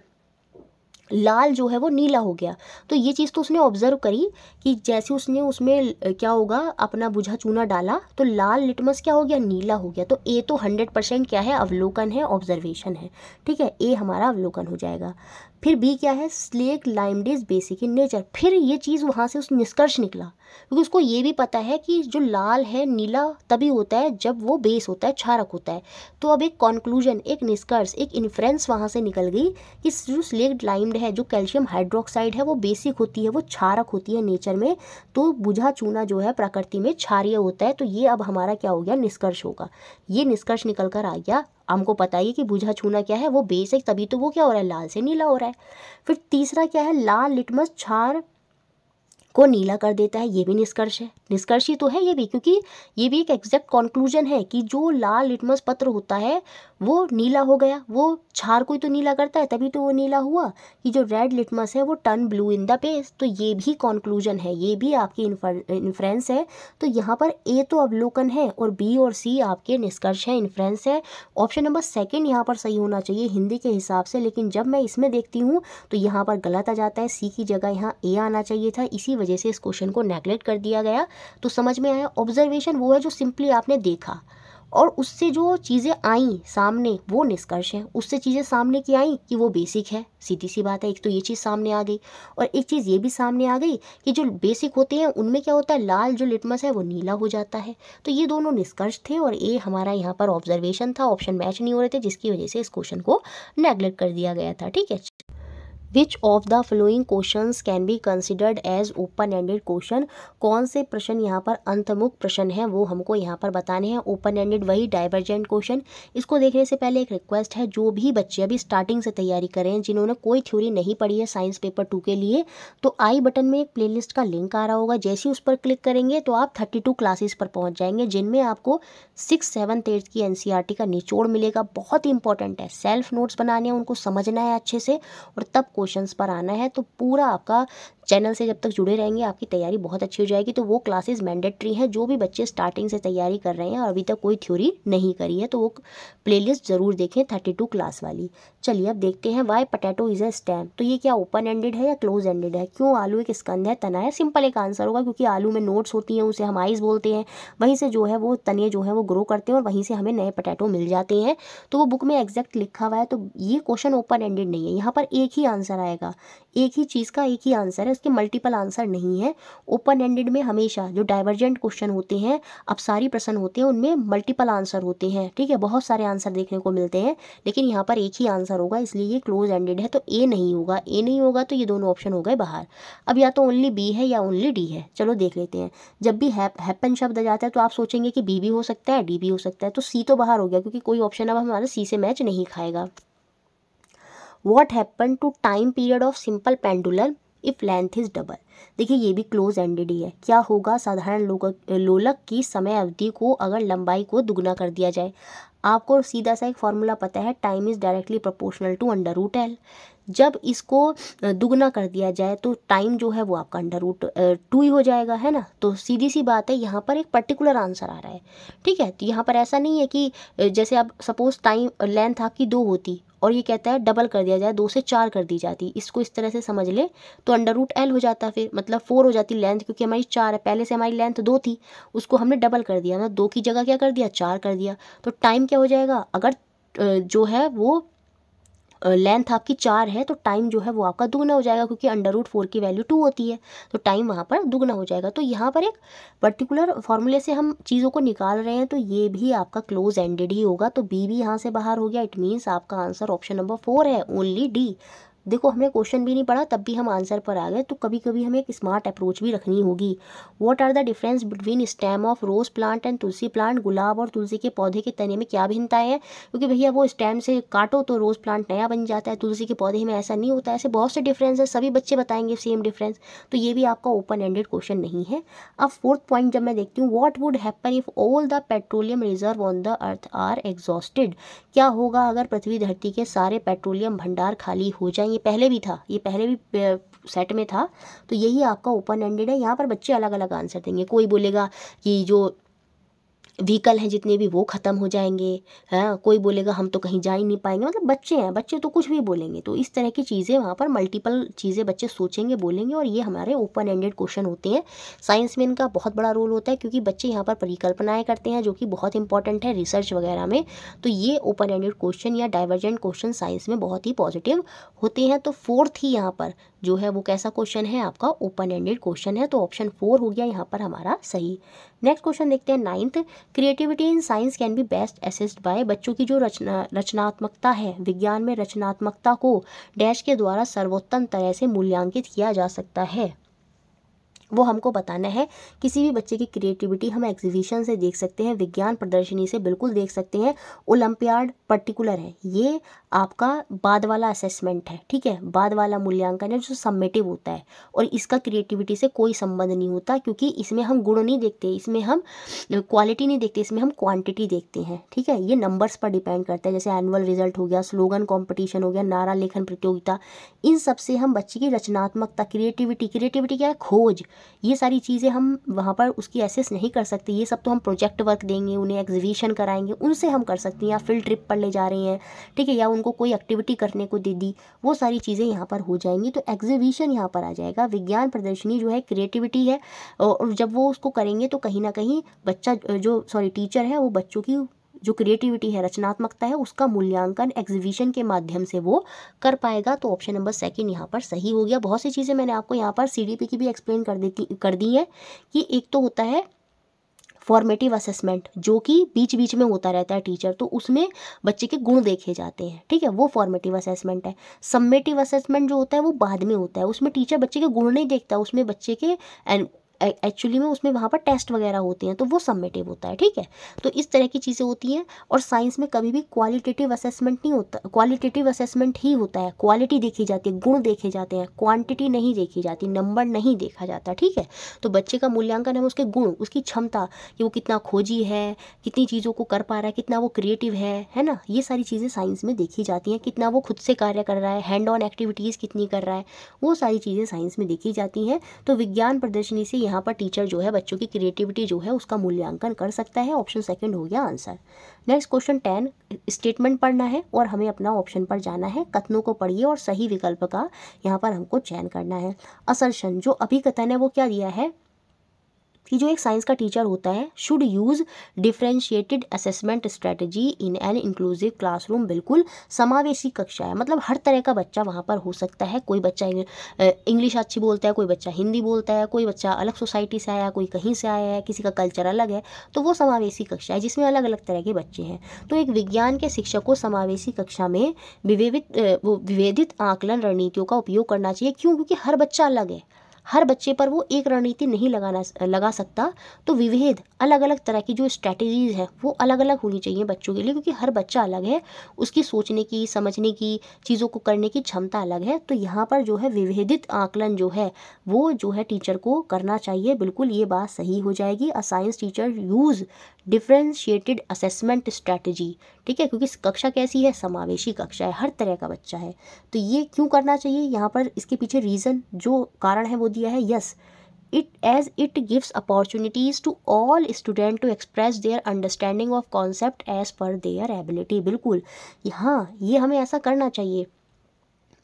लाल जो है वो नीला हो गया। तो ये चीज़ तो उसने ऑब्जर्व करी कि जैसे उसने उसमें क्या होगा, अपना बुझा चूना डाला तो लाल लिटमस क्या हो गया, नीला हो गया। तो ए तो 100% क्या है, अवलोकन है, ऑब्जर्वेशन है। ठीक है, ए हमारा अवलोकन हो जाएगा। फिर बी क्या है, slaked lime is basic in nature. फिर ये चीज़ वहाँ से उस निष्कर्ष निकला, क्योंकि उसको ये भी पता है कि जो लाल है नीला तभी होता है जब वो बेस होता है, क्षारक होता है। तो अब एक कॉन्क्लूजन, एक निष्कर्ष, एक इन्फ्रेंस वहाँ से निकल गई कि जो स्लेक्ड लाइम्ड है, जो कैल्शियम हाइड्रोक्साइड है, वो बेसिक होती है, वो क्षारक होती है नेचर में, तो बुझा चूना जो है प्रकृति में क्षारीय होता है। तो ये अब हमारा क्या हो गया, निष्कर्ष होगा। ये निष्कर्ष निकल कर आ गया, हमको पता ही कि बुझा चूना क्या है, वो बेस है, तभी तो वो क्या हो रहा है, लाल से नीला हो रहा है। फिर तीसरा क्या है, लाल लिटमस क्षार को नीला कर देता है, ये भी निष्कर्ष है, निष्कर्ष ही तो है ये भी, क्योंकि ये भी एक एग्जैक्ट कंक्लूजन है कि जो लाल लिटमस पत्र होता है वो नीला हो गया, वो क्षार को ही तो नीला करता है, तभी तो वो नीला हुआ कि जो रेड लिटमस है वो turn blue in the page. तो ये भी कंक्लूजन है, ये भी आपकी इन्फ्रेंस है। तो यहाँ पर ए तो अवलोकन है और बी और सी आपके निष्कर्ष है, इन्फ्रेंस है। ऑप्शन नंबर सेकंड यहाँ पर सही होना चाहिए हिंदी के हिसाब से, लेकिन जब मैं इसमें देखती हूँ तो यहाँ पर गलत आ जाता है, सी की जगह यहाँ ए आना चाहिए था, इसी वजह से इस क्वेश्चन को नेगलेक्ट कर दिया गया। तो समझ में आया, ऑब्जर्वेशन वो है जो सिंपली आपने देखा और उससे जो चीज़ें आई सामने वो निष्कर्ष है। उससे चीज़ें सामने की आई कि वो बेसिक है, सीधी सी बात है, एक तो ये चीज़ सामने आ गई और एक चीज़ ये भी सामने आ गई कि जो बेसिक होते हैं उनमें क्या होता है, लाल जो लिटमस है वो नीला हो जाता है। तो ये दोनों निष्कर्ष थे और ये हमारा यहाँ पर ऑब्जर्वेशन था, ऑप्शन मैच नहीं हो रहे थे, जिसकी वजह से इस क्वेश्चन को नेग्लेक्ट कर दिया गया था। ठीक है, which of the following questions can be considered as open ended question. कौन से प्रश्न यहाँ पर अंतर्मुख प्रश्न हैं वो हमको यहाँ पर बताने हैं। ओपन एंडेड वही डाइवर्जेंट क्वेश्चन। इसको देखने से पहले एक रिक्वेस्ट है, जो भी बच्चे अभी स्टार्टिंग से तैयारी करें, जिन्होंने कोई थ्योरी नहीं पढ़ी है साइंस पेपर 2 के लिए, तो आई बटन में एक प्लेलिस्ट का लिंक आ रहा होगा, जैसे ही उस पर क्लिक करेंगे तो आप 32 क्लासेस पर पहुँच जाएंगे, जिनमें आपको 6, 7, 8 की NCERT का निचोड़ मिलेगा। बहुत इंपॉर्टेंट है, सेल्फ नोट्स बनाने हैं, उनको समझना है अच्छे से और तब क्वेश्चंस पर आना है। तो पूरा आपका चैनल से जब तक जुड़े रहेंगे आपकी तैयारी बहुत अच्छी हो जाएगी। तो वो क्लासेस मैंडेटरी हैं, जो भी बच्चे स्टार्टिंग से तैयारी कर रहे हैं और अभी तक कोई थ्योरी नहीं करी है तो वो प्लेलिस्ट ज़रूर देखें 32 क्लास वाली। चलिए अब देखते हैं, why potato is a stem. तो ये क्या ओपन एंडेड है या क्लोज एंडेड है? क्यों आलू एक स्कंद है, तना है? सिंपल एक आंसर होगा, क्योंकि आलू में नोट्स होती हैं, उसे हम आइज बोलते हैं, वहीं से जो है वो तने जो है वो ग्रो करते हैं और वहीं से हमें नए पोटैटो मिल जाते हैं। तो वो बुक में एग्जैक्ट लिखा हुआ है, तो ये क्वेश्चन ओपन एंडेड नहीं है। यहाँ पर एक ही आंसर आएगा, एक ही चीज़ का एक ही आंसर है, उसके मल्टीपल आंसर नहीं है। ओपन एंडेड में हमेशा जो डाइवर्जेंट क्वेश्चन होते हैं, अपसारी प्रश्न होते हैं, उनमें मल्टीपल आंसर होते हैं। ठीक है, बहुत सारे आंसर देखने को मिलते हैं, लेकिन यहाँ पर एक ही आंसर होगा, इसलिए ये क्लोज एंडेड है। तो ए नहीं होगा, ए नहीं होगा तो ये दोनों ऑप्शन हो गए बाहर। अब या तो ओनली बी है या ओनली डी है। चलो देख लेते हैं। जब भी हैपन शब्द आ जाता है तो आप सोचेंगे कि बी भी हो सकता है, डी भी हो सकता है, तो सी तो बाहर हो गया, क्योंकि कोई ऑप्शन अब हमारा सी से मैच नहीं खाएगा। What happened to time period of simple pendulum if length is double? देखिए ये भी क्लोज एंडेड ही है। क्या होगा साधारण लोलक की समय अवधि को अगर लंबाई को दुगना कर दिया जाए? आपको सीधा सा एक फॉर्मूला पता है, time is directly proportional to √L। जब इसको दुगना कर दिया जाए तो टाइम जो है वो आपका √2 ही हो जाएगा, है ना। तो सीधी सी बात है, यहाँ पर एक पर्टिकुलर आंसर आ रहा है। ठीक है, तो यहाँ पर ऐसा नहीं है कि जैसे अब सपोज टाइम लेंथ आपकी 2 होती और ये कहता है डबल कर दिया जाए, 2 से 4 कर दी जाती, इसको इस तरह से समझ ले तो √L हो जाता, फिर मतलब 4 हो जाती लेंथ, क्योंकि हमारी 4 है, पहले से हमारी लेंथ 2 थी, उसको हमने डबल कर दिया ना, 2 की जगह क्या कर दिया, 4 कर दिया। तो टाइम क्या हो जाएगा, अगर जो है वो लेंथ आपकी 4 है तो टाइम जो है वो आपका दुगना हो जाएगा, क्योंकि √4 की वैल्यू 2 होती है, तो टाइम वहाँ पर दुगना हो जाएगा। तो यहाँ पर एक पर्टिकुलर फॉर्मूले से हम चीज़ों को निकाल रहे हैं, तो ये भी आपका क्लोज एंडेड ही होगा। तो बी भी यहाँ से बाहर हो गया। इट मीन्स आपका आंसर ऑप्शन नंबर 4 है, ओनली डी। देखो हमने क्वेश्चन भी नहीं पढ़ा तब भी हम आंसर पर आ गए, तो कभी कभी हमें एक स्मार्ट अप्रोच भी रखनी होगी। What are the difference between stem of rose plant and tulsi plant? गुलाब और तुलसी के पौधे के तने में क्या भिन्नताएं हैं? क्योंकि भैया वो स्टेम से काटो तो रोज प्लांट नया बन जाता है, तुलसी के पौधे में ऐसा नहीं होता। ऐसे बहुत से डिफरेंस है, सभी बच्चे बताएंगे सेम डिफरेंस, तो ये भी आपका ओपन एंडेड क्वेश्चन नहीं है। अब 4th पॉइंट जब मैं देखती हूँ, what would happen if all the petroleum reserve on the earth are exhausted? क्या होगा अगर पृथ्वी धरती के सारे पेट्रोलियम भंडार खाली हो जाएं? ये पहले भी था, ये पहले भी सेट में था, तो यही आपका ओपन एंडेड है। यहाँ पर बच्चे अलग अलग आंसर देंगे। कोई बोलेगा कि जो व्हीकल हैं जितने भी वो ख़त्म हो जाएंगे, हाँ, कोई बोलेगा हम तो कहीं जा ही नहीं पाएंगे। मतलब बच्चे हैं, बच्चे तो कुछ भी बोलेंगे। तो इस तरह की चीज़ें वहाँ पर मल्टीपल चीज़ें बच्चे सोचेंगे, बोलेंगे, और ये हमारे ओपन एंडेड क्वेश्चन होते हैं। साइंस में इनका बहुत बड़ा रोल होता है, क्योंकि बच्चे यहाँ पर परिकल्पनाएँ करते हैं, जो कि बहुत इंपॉर्टेंट है रिसर्च वगैरह में। तो ये ओपन एंडेड क्वेश्चन या डाइवर्जेंट क्वेश्चन साइंस में बहुत ही पॉजिटिव होते हैं। तो 4th ही यहाँ पर जो है वो कैसा क्वेश्चन है, आपका ओपन एंडेड क्वेश्चन है। तो ऑप्शन 4 हो गया यहाँ पर हमारा सही। नेक्स्ट क्वेश्चन देखते हैं 9th। Creativity in science can be best assessed by? बच्चों की जो रचनात्मकता है, विज्ञान में रचनात्मकता को डैश के द्वारा सर्वोत्तम तरह से मूल्यांकित किया जा सकता है। वो हमको बताना है। किसी भी बच्चे की क्रिएटिविटी हम एग्जीबिशन से देख सकते हैं, विज्ञान प्रदर्शनी से बिल्कुल देख सकते हैं, ओलंपियाड पर्टिकुलर है, ये आपका बाद वाला असेसमेंट है, ठीक है, बाद वाला मूल्यांकन है जो सम्मेटिव होता है, और इसका क्रिएटिविटी से कोई संबंध नहीं होता, क्योंकि इसमें हम गुण नहीं देखते, इसमें हम क्वालिटी नहीं देखते, इसमें हम क्वांटिटी देखते हैं, ठीक है। ये नंबर्स पर डिपेंड करता है, जैसे एनुअल रिजल्ट हो गया, स्लोगन कॉम्पिटिशन हो गया, नारा लेखन प्रतियोगिता, इन सब से हम बच्चे की रचनात्मकता, क्रिएटिविटी क्या है, खोज, ये सारी चीज़ें हम वहाँ पर उसकी एसेस नहीं कर सकते। ये सब तो हम प्रोजेक्ट वर्क देंगे, उन्हें एग्जीबिशन कराएंगे, उनसे हम कर सकते हैं, या फील्ड ट्रिप पर ले जा रहे हैं, ठीक है, या उनको कोई एक्टिविटी करने को दे दी, वो सारी चीज़ें यहाँ पर हो जाएंगी। तो एग्जीबिशन यहाँ पर आ जाएगा। विज्ञान प्रदर्शनी जो है क्रिएटिविटी है, और जब वो उसको करेंगे तो कहीं ना कहीं बच्चा टीचर है वो बच्चों की जो क्रिएटिविटी है, रचनात्मकता है, उसका मूल्यांकन एग्जीबिशन के माध्यम से वो कर पाएगा। तो ऑप्शन नंबर सेकंड यहाँ पर सही हो गया। बहुत सी चीज़ें मैंने आपको यहाँ पर CDP की भी एक्सप्लेन कर दी है कि एक तो होता है फॉर्मेटिव असेसमेंट, जो कि बीच बीच में होता रहता है टीचर, तो उसमें बच्चे के गुण देखे जाते हैं, ठीक है, वो फॉर्मेटिव असेसमेंट है। सम्मेटिव असेसमेंट जो होता है वो बाद में होता है, उसमें टीचर बच्चे के गुण नहीं देखता, उसमें बच्चे के एक्चुअली में उसमें वहाँ पर टेस्ट वगैरह होते हैं, तो वो सम्मेटिव होता है, ठीक है। तो इस तरह की चीज़ें होती हैं। और साइंस में कभी भी क्वालिटेटिव असेसमेंट नहीं होता, क्वालिटेटिव असेसमेंट ही होता है, क्वालिटी देखी जाती है, गुण देखे जाते हैं, क्वांटिटी नहीं देखी जाती, नंबर नहीं देखा जाता, ठीक है। तो बच्चे का मूल्यांकन हम उसके गुण, उसकी क्षमता, कि वो कितना खोजी है, कितनी चीज़ों को कर पा रहा है, कितना वो क्रिएटिव है ना, ये सारी चीज़ें साइंस में देखी जाती हैं। कितना वो खुद से कार्य कर रहा है, हैंड ऑन एक्टिविटीज़ कितनी कर रहा है, वो सारी चीज़ें साइंस में देखी जाती हैं। तो विज्ञान प्रदर्शनी से यहाँ पर टीचर जो है बच्चों की क्रिएटिविटी जो है उसका मूल्यांकन कर सकता है। ऑप्शन सेकंड हो गया आंसर। नेक्स्ट क्वेश्चन 10, स्टेटमेंट पढ़ना है और हमें अपना ऑप्शन पर जाना है। कथनों को पढ़िए और सही विकल्प का यहाँ पर हमको चयन करना है। असर्शन, जो अभिकथन है वो क्या दिया है कि जो एक साइंस का टीचर होता है should use differentiated assessment strategy in an inclusive classroom. बिल्कुल समावेशी कक्षा है, मतलब हर तरह का बच्चा वहाँ पर हो सकता है। कोई बच्चा इंग्लिश अच्छी बोलता है, कोई बच्चा हिंदी बोलता है, कोई बच्चा अलग सोसाइटी से आया, कोई कहीं से आया है, किसी का कल्चर अलग है, तो वो समावेशी कक्षा है जिसमें अलग अलग तरह के बच्चे हैं। तो एक विज्ञान के शिक्षक को समावेशी कक्षा में विभेदित आकलन रणनीतियों का उपयोग करना चाहिए। क्यों? क्योंकि हर बच्चा अलग है, हर बच्चे पर वो एक रणनीति नहीं लगा सकता। तो विभेद, अलग अलग तरह की जो स्ट्रैटेजीज है वो अलग अलग होनी चाहिए बच्चों के लिए, क्योंकि हर बच्चा अलग है, उसकी सोचने की, समझने की, चीज़ों को करने की क्षमता अलग है। तो यहाँ पर जो है विभेदित आकलन जो है वो जो है टीचर को करना चाहिए। बिल्कुल ये बात सही हो जाएगी। A science teacher use differentiated assessment strategy, ठीक है, क्योंकि कक्षा कैसी है, समावेशी कक्षा है, हर तरह का बच्चा है। तो ये क्यों करना चाहिए, यहाँ पर इसके पीछे रीज़न जो कारण है वो दिया है। Yes, it gives opportunities to all students to express their understanding of concept as per their ability। बिल्कुल हाँ, ये हमें ऐसा करना चाहिए।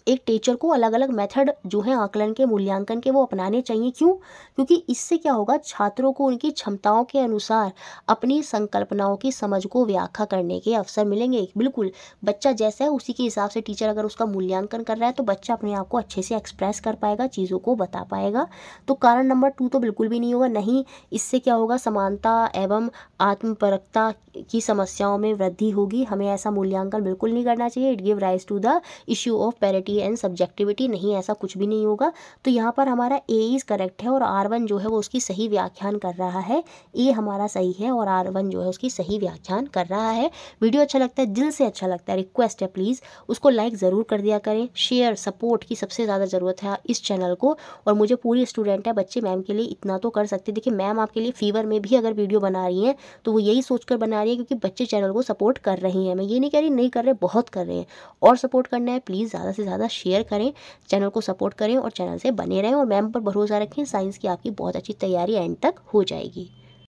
एक टीचर को अलग अलग मेथड जो है आकलन के, मूल्यांकन के, वो अपनाने चाहिए। क्यों? क्योंकि इससे क्या होगा, छात्रों को उनकी क्षमताओं के अनुसार अपनी संकल्पनाओं की समझ को व्याख्या करने के अवसर मिलेंगे। बिल्कुल बच्चा जैसा है उसी के हिसाब से टीचर अगर उसका मूल्यांकन कर रहा है तो बच्चा अपने आप को अच्छे से एक्सप्रेस कर पाएगा, चीज़ों को बता पाएगा। तो कारण नंबर 2 तो बिल्कुल भी नहीं होगा। नहीं, इससे क्या होगा, समानता एवं आत्मपरकता की समस्याओं में वृद्धि होगी। हमें ऐसा मूल्यांकन बिल्कुल नहीं करना चाहिए। It give rise to the issue of parity and subjectivity. नहीं, ऐसा कुछ भी नहीं होगा। तो यहाँ पर हमारा ए इज़ करेक्ट है और R1 जो है वो उसकी सही व्याख्यान कर रहा है। ए हमारा सही है और R1 जो है उसकी सही व्याख्यान कर रहा है। वीडियो अच्छा लगता है, दिल से अच्छा लगता है, रिक्वेस्ट है प्लीज़ उसको लाइक ज़रूर कर दिया करें। शेयर, सपोर्ट की सबसे ज़्यादा ज़रूरत है इस चैनल को। और मुझे पूरी स्टूडेंट है, बच्चे मैम के लिए इतना तो कर सकते। देखिए मैम आपके लिए फीवर में भी अगर वीडियो बना रही हैं तो वो यही सोचकर बना रही है क्योंकि बच्चे चैनल को सपोर्ट कर रही हैं। मैं ये नहीं कह रही नहीं कर रहे, बहुत कर रहे हैं। और सपोर्ट करना है, प्लीज़ ज़्यादा से ज़्यादा शेयर करें, चैनल को सपोर्ट करें और चैनल से बने रहें। और मैम पर भरोसा रखें, साइंस की आपकी बहुत अच्छी तैयारी एंड तक हो जाएगी।